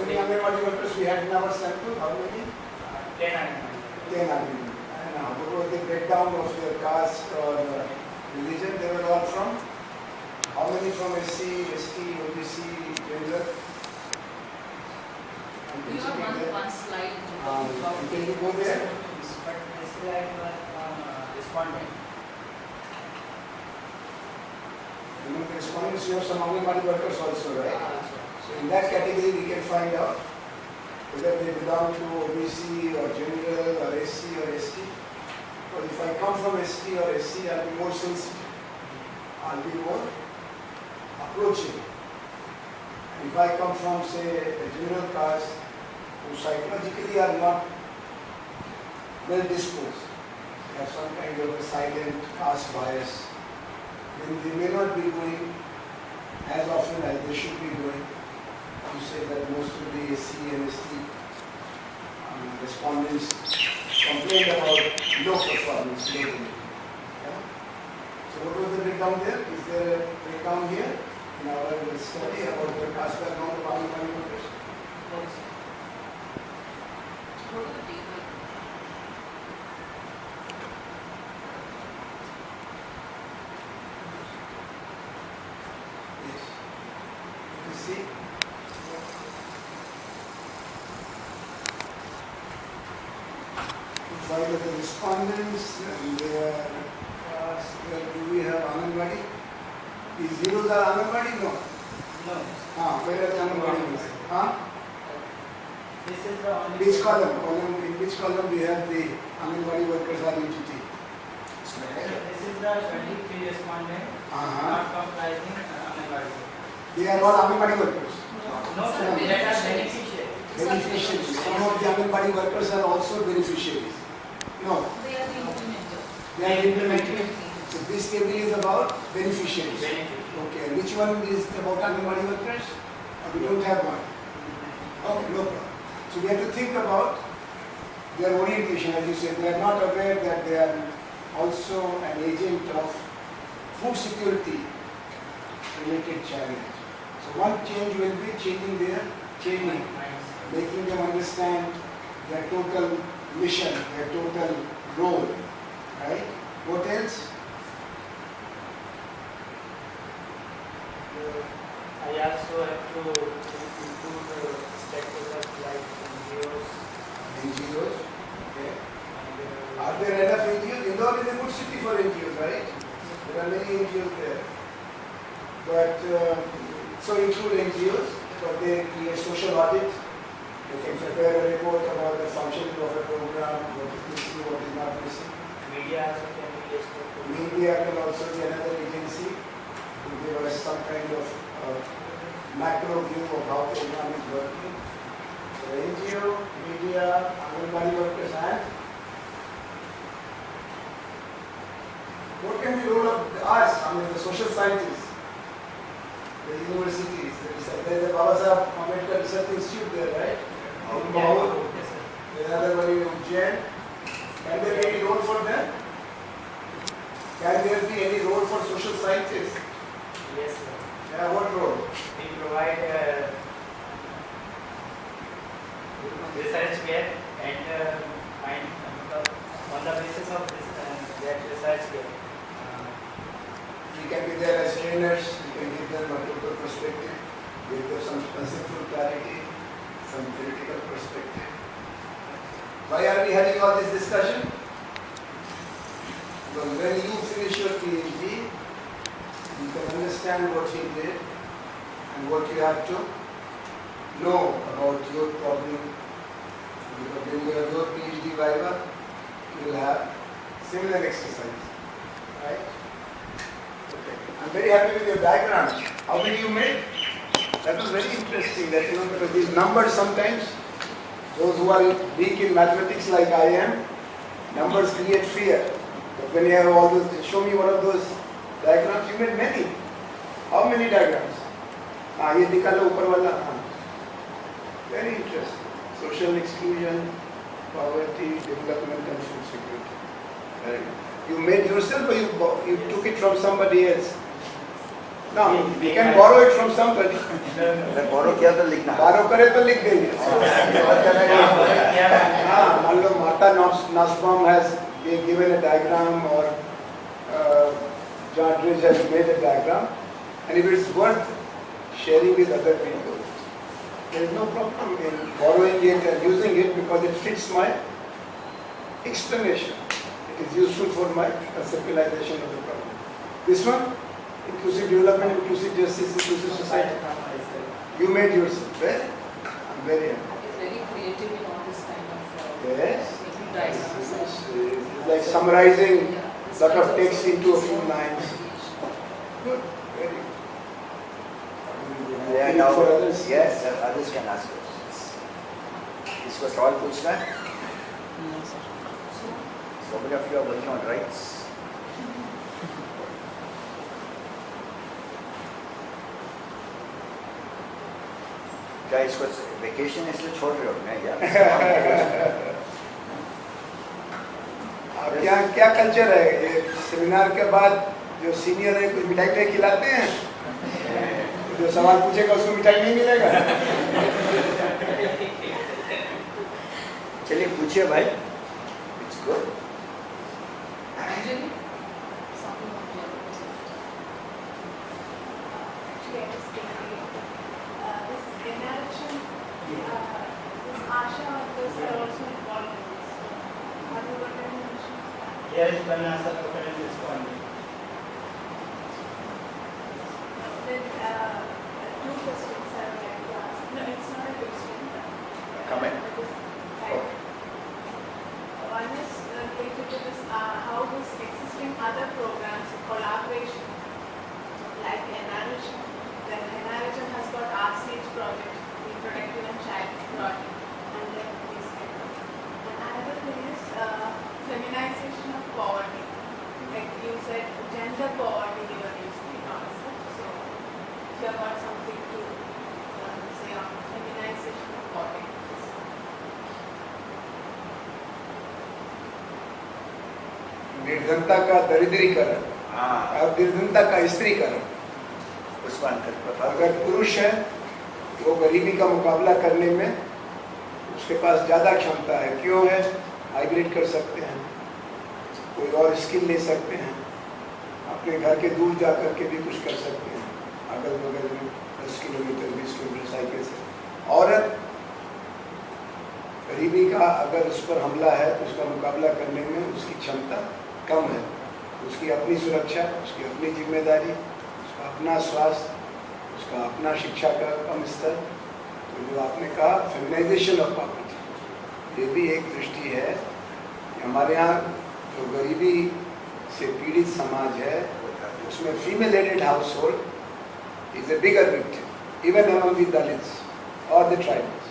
many Anganwadi workers we had in our sample? How many? 10 Anganwadi. 10 Anganwadi. And what was the breakdown of their caste or religion? They were all from? How many from SC, ST, OBC, general? You have one slide. Can you go there? But this slide was respondent. Among the respondents, you have some Anganwadi workers also, right? So in that category, we can find out whether they belong to OBC or general or SC or ST. But if I come from ST or SC, I'll be more sensitive. I'll be more approaching. And if I come from, say, a general caste who psychologically are not well disposed, they have some kind of a silent caste bias, then they may not be going as often as they should be going. You say that most of the SC and ST respondents complained about low performance globally. Yeah? So what was the breakdown there? Is there a breakdown here in our study about the caste background of Anganwadi workers? Go to the table. Yes. You see? While the respondents and their where do we have Anganwadi? These zeros are Anganwadi? No. No. Where are the Anganwadi? This is the only. Which column? In which column we have the Anganwadi workers are entity? So this is the 23 respondent, not comprising Anganwadi. They are all Anganwadi workers. No, sir, they are beneficiaries. Beneficiaries. Some of the Anganwadi workers are also beneficiaries. No. They are the implementers. They are implemented. So this table is about beneficiaries. Okay. And which one is about Anganwadi workers? We don't have one. Okay, no problem. So we have to think about their orientation. As you said, they are not aware that they are also an agent of food security related challenge. So one change will be changing their training, making them understand their total mission, their total role, right? What else? I also have to include stakeholders like NGOs. NGOs, okay. And, Are there enough NGOs? Indore is a good city for NGOs, right? There are many NGOs there. But, so include NGOs, but they create social audit. They can prepare a report about the functioning of a program, what is missing, what is not missing. media also can be a stakeholder. Media can also be another agency to give us some kind of macro view of how the program is working. So NGO, media, Anganwadi workers and what can be the role of us, the social scientists, the universities, there is a Baba Saheb Ambedkar Research Institute there, right? In Mahur, there is another one in Ujjain. Can there be any role for them? Can there be any role for social scientists? Yes, sir. Yeah, what role? We provide research care and find on the basis of this, that research care. We can be there as trainers, we can give them a total perspective, give them some conceptual clarity, some theoretical perspective. Why are we having all this discussion? Because when you finish your PhD, you can understand what he did and what you have to know about your problem. Because when you have your PhD viva, you will have similar exercise, right? Okay. I'm very happy with your diagram. How many you made? That was very interesting. That because these numbers sometimes, those who are weak in mathematics like I am, numbers create fear. But when you have all those, show me one of those diagrams. You made many. How many diagrams? ये दिखा लो ऊपर वाला. Very interesting. Social exclusion, poverty, development, and food security. Very good. You made yourself, or you took it from somebody else? No, we can borrow it from somebody. अगर बोरो किया तो लिखना Borrow करे तो लिख देंगे. Yeah. हाँ, मान लो Martha Nussbaum has given a diagram or John Dredge has made a diagram, and if it's worth sharing with other people, there is no problem in borrowing it and using it because it fits my explanation. It is useful for my conceptualization of the problem. This one, inclusive development, inclusive justice, inclusive society. You made yourself. Well, I'm very happy. It's very creative in all this kind of Yes. making diagrams. It's like summarizing Yeah, this lot of kind text into a few this lines. Good. Very good. Yeah, Any now, for others? yes, others can ask questions. इसको सवाल पूछना है? No, sir. So many of you are working on rights. क्या इसको vacation इसलिए छोड़ रहे हो मैं यार? आप यहाँ क्या कल्चर है? ये सेमिनार के बाद जो सीनियर है कुछ मिठाई खिलाते हैं, जो सवाल पूछेगा उसको मिठाई नहीं मिलेगा. चलिए पूछिए भाई. It's good. Anjali? Something on the other side. Actually, I was thinking, this interaction, this Asha workers are also involved in this. Have you got any mention? Here is one answer to current responding. Then, two questions I would like to ask. No, it's not a question. Comment. Right. One is related to this, how this existing other programs, collaboration, like NRH, then NRH has got RCH project, reproductive and child project, and like this kind of. And another thing is feminization of poverty. Like you said, gender poverty you are using in concept. So if you have got something to say on feminization of poverty. निर्धनता का दरिद्रीकरण हाँ, और निर्धनता का स्त्रीकरण. उस्मान कर अगर पुरुष है वो गरीबी का मुकाबला करने में उसके पास ज़्यादा क्षमता है. क्यों है? माइग्रेट कर सकते हैं, कोई और स्किल ले सकते हैं, अपने घर के दूर जा कर के भी कुछ कर सकते हैं, अगल बगल में 10 किलोमीटर 20 किलोमीटर साइकिल से. औरत गरीबी का अगर उस पर हमला है तो उसका मुकाबला करने में उसकी क्षमता कम है. उसकी अपनी सुरक्षा, उसकी अपनी जिम्मेदारी, उसका अपना स्वास्थ्य, उसका अपना शिक्षा का कम स्तर. तो जो आपने कहा फेमिनाइजेशन ऑफ पॉवर्टी, ये भी एक दृष्टि है कि हमारे यहाँ जो गरीबी से पीड़ित समाज है उसमें female headed household is a bigger victim even among the Dalits और the tribals.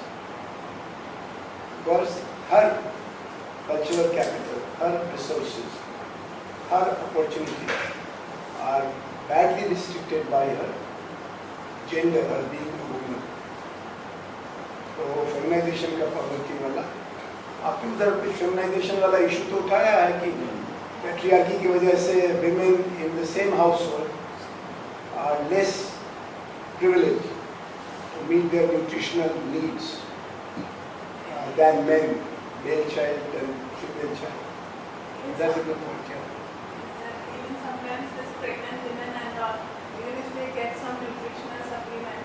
Because her cultural capital, her resources, her opportunity are badly restricted by her gender, her being a woman. तो feminisation का poverty वाला आपने उधर कुछ feminisation वाला issue तो उठाया है कि पैट्रियार्की की वजह से women in the same household are less privileged to meet their nutritional needs than men, male child and female child. That's a good point. Yeah. Even sometimes this pregnant women and all, even if they get some nutritional supplement,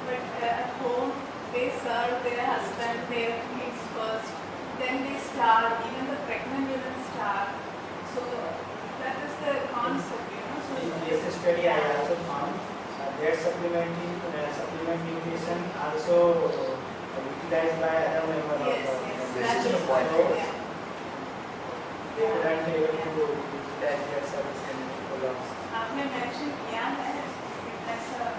but at home they serve their husband, their kids first, then they starve, even the pregnant women starve. So that is the concept, you know. So In this study, I also found that supplement nutrition also utilized by other members yes, of yes, This that is is the point. yeah. they couldn't able to utilize their service and products. आपने mention किया है, that's a